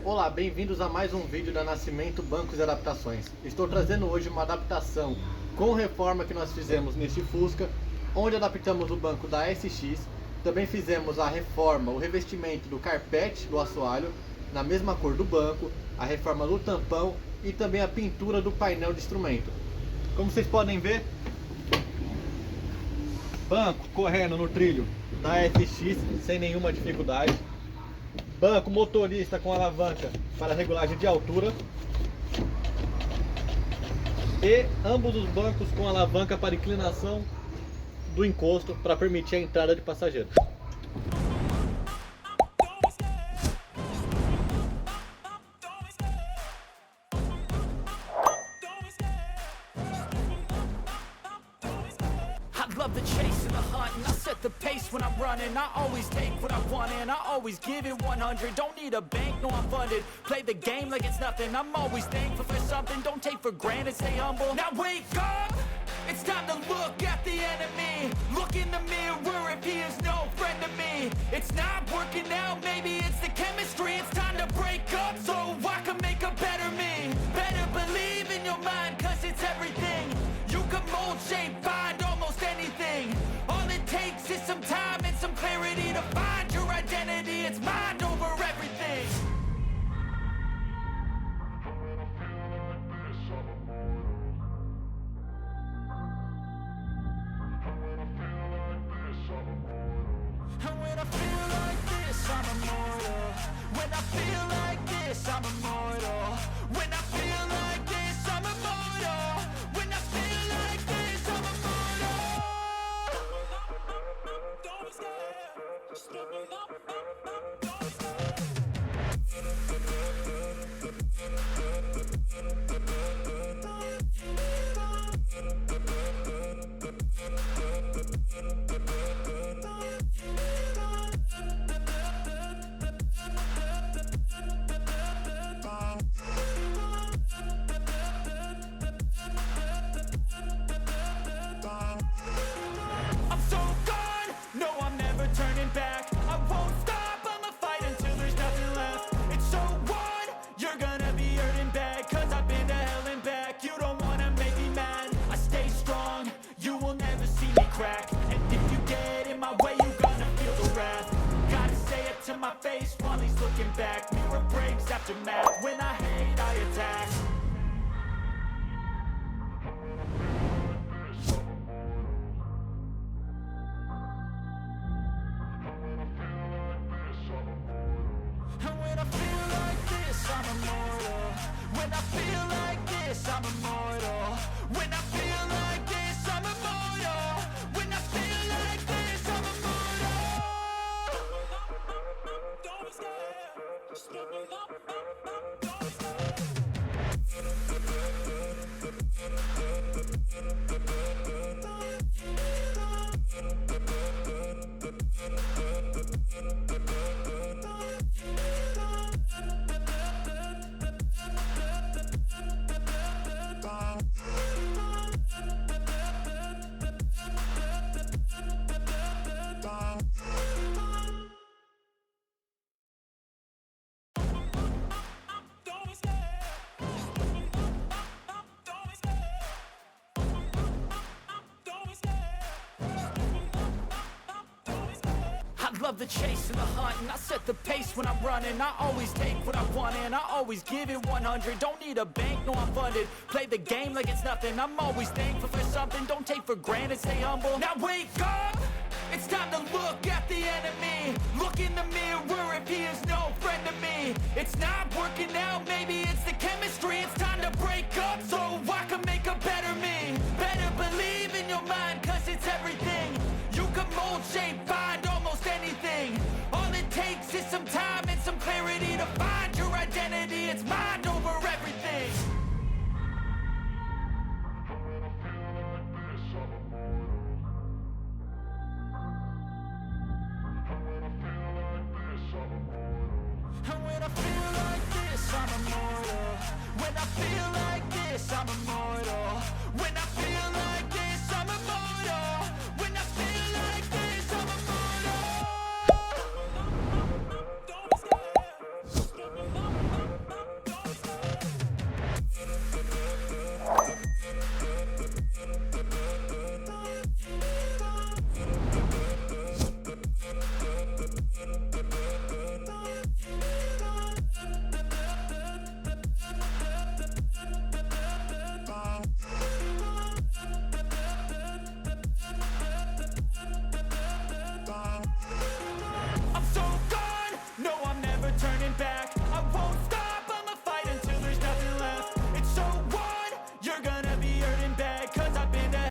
Olá, bem-vindos a mais um vídeo da Nascimento, Bancos e Adaptações. Estou trazendo hoje uma adaptação com reforma que nós fizemos neste Fusca, onde adaptamos o banco da ASX, também fizemos a reforma, o revestimento do carpete do assoalho, na mesma cor do banco, a reforma do tampão e também a pintura do painel de instrumento. Como vocês podem ver, banco correndo no trilho da ASX sem nenhuma dificuldade. Banco motorista com alavanca para regulagem de altura. E ambos os bancos com alavanca para inclinação do encosto para permitir a entrada de passageiros. Love the chase and the hunt, and I set the pace when I'm running. I always take what I want and I always give it 100. Don't need a bank, no I'm funded. Play the game like it's nothing. I'm always thankful for something. Don't take for granted, stay humble. Now wake up, it's time to look at the enemy. Look in the mirror if he is no friend to me. It's not working out, maybe it's the chemistry. It's time to break up so I can make a better me. Better believe in your mind, cause it's everything. You can mold, shape, find almost anything. All it takes is some time and some clarity to find your identity. It's mind over everything. And when I feel like this, I'm immortal. When I feel like this, I'm immortal. When I feel like this, I'm immortal. When I feel like this, I'm immortal. Don't be scared. Just look it up. Don't be scared. I'm so gone, no I'm never turning back. I won't stop, I'ma fight until there's nothing left. It's so on, you're gonna be hurting bad. Cause I've been to hell and back. You don't wanna make me mad, I stay strong. You will never see me crack. And if you get in my way, you're gonna feel the wrath. Gotta say it to my face while he's looking back. Mirror breaks after math. When I hate, I attack. And when I feel like this, I'm immortal. When I feel like this, I'm immortal. When I feel like this, I'm immortal. When I feel like this, I'm immortal. Don't be scared. Just look it up. Don't be scared. I love the chase and the hunt, and I set the pace when I'm running. I always take what I want and I always give it 100. Don't need a bank, no I'm funded. Play the game like it's nothing. I'm always thankful for something. Don't take for granted, stay humble. Now wake up, it's time to look at the enemy. Look in the mirror if he is no friend to me. It's not working